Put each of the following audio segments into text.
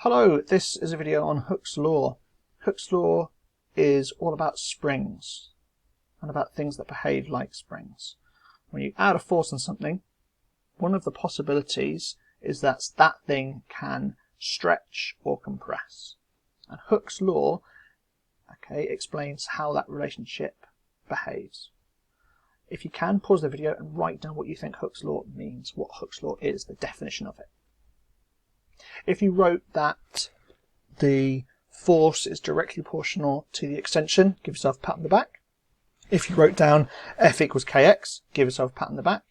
Hello, this is a video on Hooke's law. Hooke's law is all about springs and about things that behave like springs. When you add a force on something, one of the possibilities is that that thing can stretch or compress. And Hooke's law explains how that relationship behaves. If you can, pause the video and write down what you think Hooke's law means, what Hooke's law is, the definition of it. If you wrote that the force is directly proportional to the extension, give yourself a pat on the back. If you wrote down F equals kx, give yourself a pat on the back.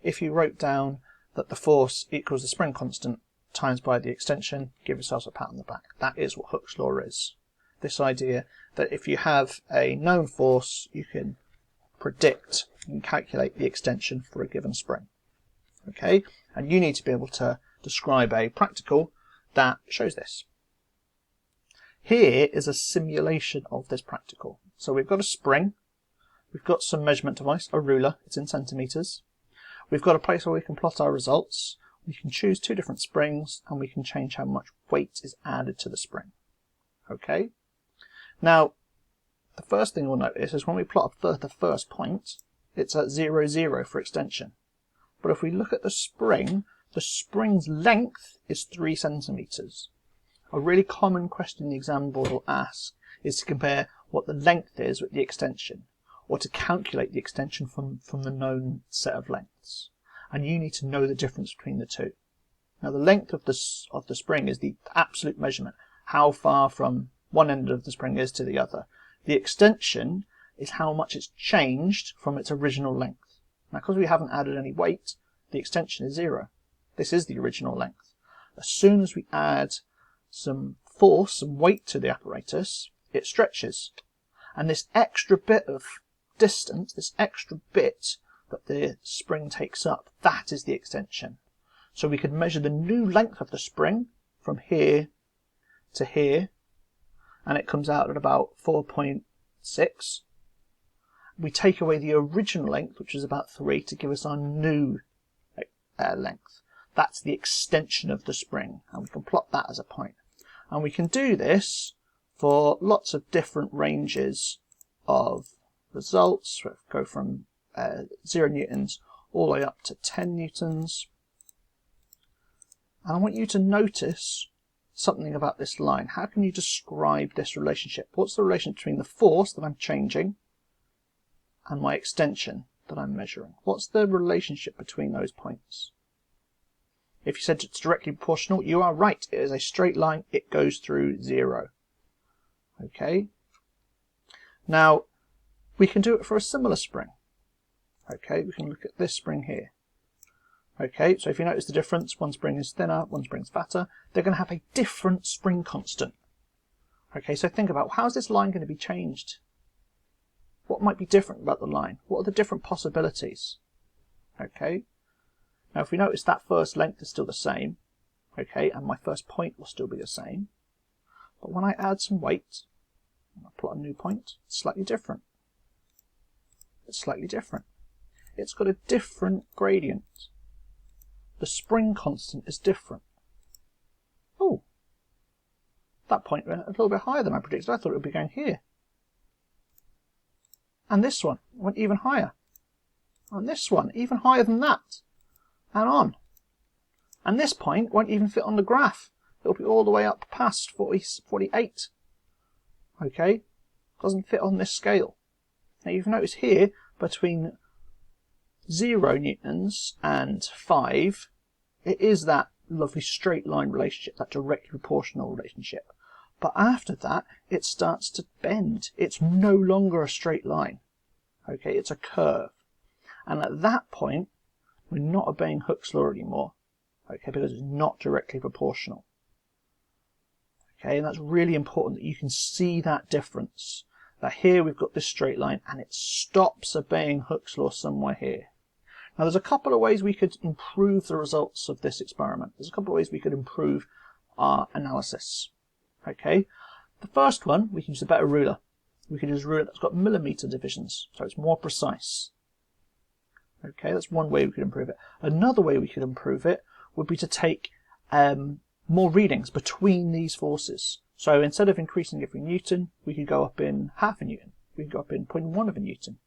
If you wrote down that the force equals the spring constant times by the extension, give yourself a pat on the back. That is what Hooke's law is. This idea that if you have a known force, you can predict and calculate the extension for a given spring. Okay, and you need to be able to describe a practical that shows this. Here is a simulation of this practical. So we've got a spring, we've got some measurement device, a ruler, it's in centimetres. We've got a place where we can plot our results. We can choose two different springs and we can change how much weight is added to the spring. Okay. Now, the first thing we'll notice is when we plot the first point, it's at 0, 0 for extension. But if we look at the spring's length is 3 centimetres. A really common question the exam board will ask is to compare what the length is with the extension, or to calculate the extension from the known set of lengths. And you need to know the difference between the two. Now the length of the spring is the absolute measurement, how far from one end of the spring is to the other. The extension is how much it's changed from its original length. Now because we haven't added any weight, the extension is 0. This is the original length. As soon as we add some force, some weight to the apparatus, it stretches. And this extra bit of distance, this extra bit that the spring takes up, that is the extension. So we could measure the new length of the spring from here to here, and it comes out at about 4.6. We take away the original length, which is about 3, to give us our new length. That's the extension of the spring, and we can plot that as a point. And we can do this for lots of different ranges of results. We go from 0 newtons all the way up to 10 newtons. And I want you to notice something about this line. How can you describe this relationship? What's the relation between the force that I'm changing and my extension that I'm measuring? What's the relationship between those points? If you said it's directly proportional, you are right. It is a straight line. It goes through 0. Okay. Now, we can do it for a similar spring. Okay, we can look at this spring here. Okay, so if you notice the difference, one spring is thinner, one spring's fatter. They're going to have a different spring constant. Okay, so think about, how is this line going to be changed? What might be different about the line? What are the different possibilities? Okay. Now, if we notice that first length is still the same, okay, and my first point will still be the same, but when I add some weight, and I plot a new point, it's slightly different. It's slightly different. It's got a different gradient. The spring constant is different. Oh, that point went a little bit higher than I predicted. I thought it would be going here. And this one went even higher. And this one even higher than that. And on. And this point won't even fit on the graph. It'll be all the way up past 48. Okay? Doesn't fit on this scale. Now you've noticed here, between 0 newtons and 5, it is that lovely straight line relationship, that directly proportional relationship. But after that, it starts to bend. It's no longer a straight line. Okay? It's a curve. And at that point, we're not obeying Hooke's law anymore, okay, because it's not directly proportional. Okay, and that's really important that you can see that difference. That here we've got this straight line and it stops obeying Hooke's law somewhere here. Now there's a couple of ways we could improve the results of this experiment. There's a couple of ways we could improve our analysis. Okay, the first one, we can use a better ruler. We can use a ruler that's got millimetre divisions, so it's more precise. Okay, that's one way we could improve it. Another way we could improve it would be to take more readings between these forces. So instead of increasing every newton, we could go up in half a newton. We could go up in 0.1 of a newton.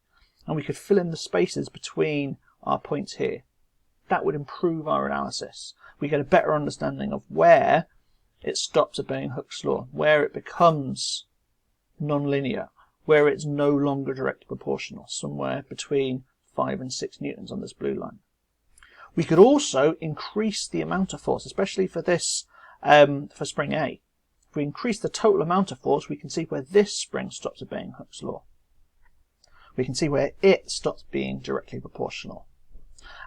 And we could fill in the spaces between our points here. That would improve our analysis. We get a better understanding of where it stops obeying Hooke's law, where it becomes non-linear, where it's no longer directly proportional, somewhere between 5 and 6 newtons on this blue line. We could also increase the amount of force, especially for this, for spring A. If we increase the total amount of force, we can see where this spring stops obeying Hooke's law. We can see where it stops being directly proportional.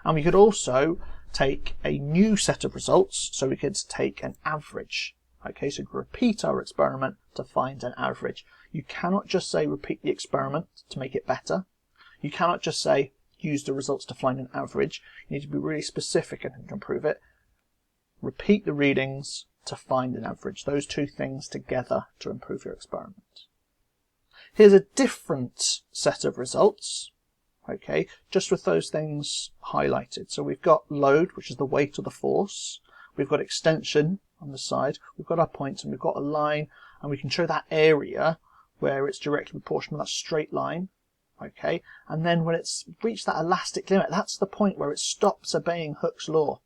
And we could also take a new set of results, so we could take an average. Okay, so we repeat our experiment to find an average. You cannot just say repeat the experiment to make it better. You cannot just say use the results to find an average. You need to be really specific and improve it. Repeat the readings to find an average. Those two things together to improve your experiment. Here's a different set of results, okay, just with those things highlighted. So we've got load, which is the weight or the force. We've got extension on the side. We've got our points and we've got a line, and we can show that area where it's directly proportional, that straight line. Okay, and then when it's reached that elastic limit, that's the point where it stops obeying Hooke's law.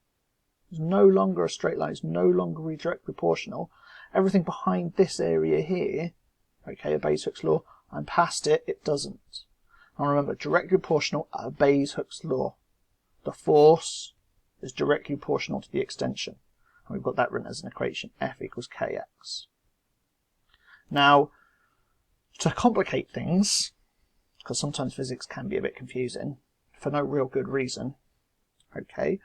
It's no longer a straight line, it's no longer directly proportional. Everything behind this area here, okay, obeys Hooke's law, and past it, it doesn't. And remember, directly proportional obeys Hooke's law. The force is directly proportional to the extension. And we've got that written as an equation, F equals kx. Now, to complicate things, because sometimes physics can be a bit confusing, for no real good reason, okay,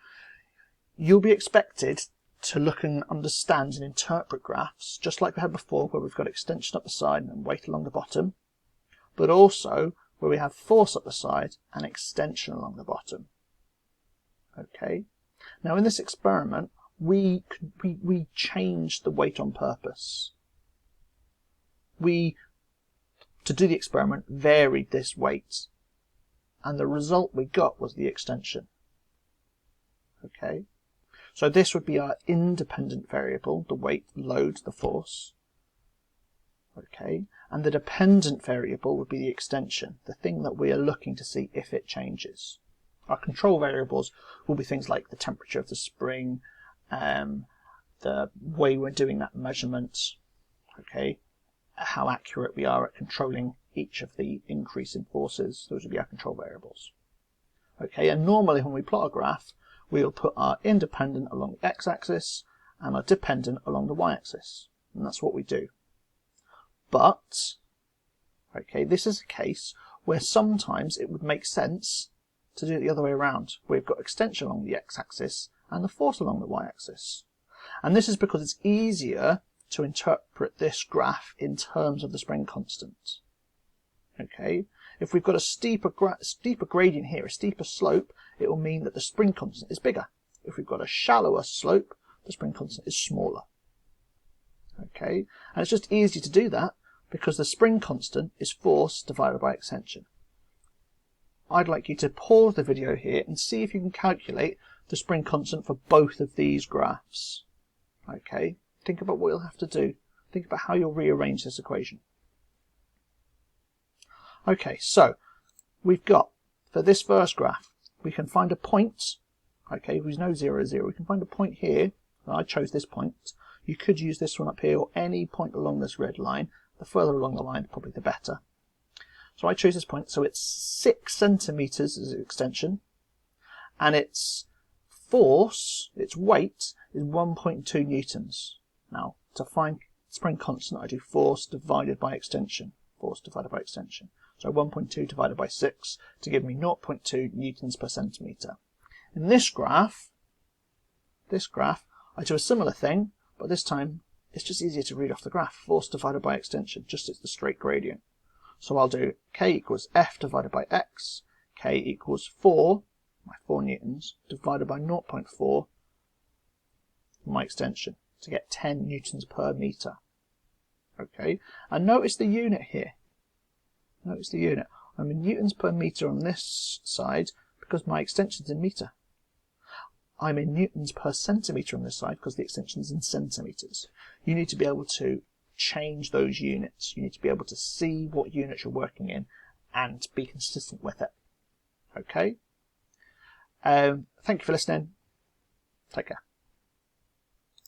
you'll be expected to look and understand and interpret graphs, just like we had before, where we've got extension up the side and weight along the bottom, but also where we have force up the side and extension along the bottom. Okay. Now in this experiment, we changed the weight on purpose. We, to do the experiment, varied this weight, and the result we got was the extension. Okay. So this would be our independent variable, the weight, the load, the force. Okay, and the dependent variable would be the extension, the thing that we are looking to see if it changes. Our control variables will be things like the temperature of the spring, the way we're doing that measurement, okay, how accurate we are at controlling each of the increase in forces. Those would be our control variables. Okay, and normally when we plot a graph, we'll put our independent along the x-axis and our dependent along the y-axis, and that's what we do. But, okay, this is a case where sometimes it would make sense to do it the other way around. We've got extension along the x-axis and the force along the y-axis. And this is because it's easier to interpret this graph in terms of the spring constant. Okay, if we've got a steeper gradient here, a steeper slope, it will mean that the spring constant is bigger. If we've got a shallower slope, the spring constant is smaller. Okay, and it's just easy to do that because the spring constant is force divided by extension. I'd like you to pause the video here and see if you can calculate the spring constant for both of these graphs. Okay, think about what you'll have to do. Think about how you'll rearrange this equation. Okay, so we've got, for this first graph, we can find a point. Okay, we know 0, 0. We can find a point here. I chose this point. You could use this one up here or any point along this red line. The further along the line, probably the better. So I chose this point. So it's 6 centimeters as extension, and its force, its weight, is 1.2 newtons. Now, to find spring constant, I do force divided by extension. Force divided by extension. So 1.2 divided by 6 to give me 0.2 newtons per centimeter. In this graph, I do a similar thing, but this time it's just easier to read off the graph. Force divided by extension, just it's the straight gradient. So I'll do k equals f divided by x, k equals 4, my 4 newtons, divided by 0.4, my extension, to get 10 newtons per meter. Okay, and notice the unit here. Notice the unit. I'm in newtons per meter on this side because my extension's in meter. I'm in newtons per centimetre on this side because the extension is in centimetres. You need to be able to change those units. You need to be able to see what units you're working in and be consistent with it. Okay? Thank you for listening. Take care.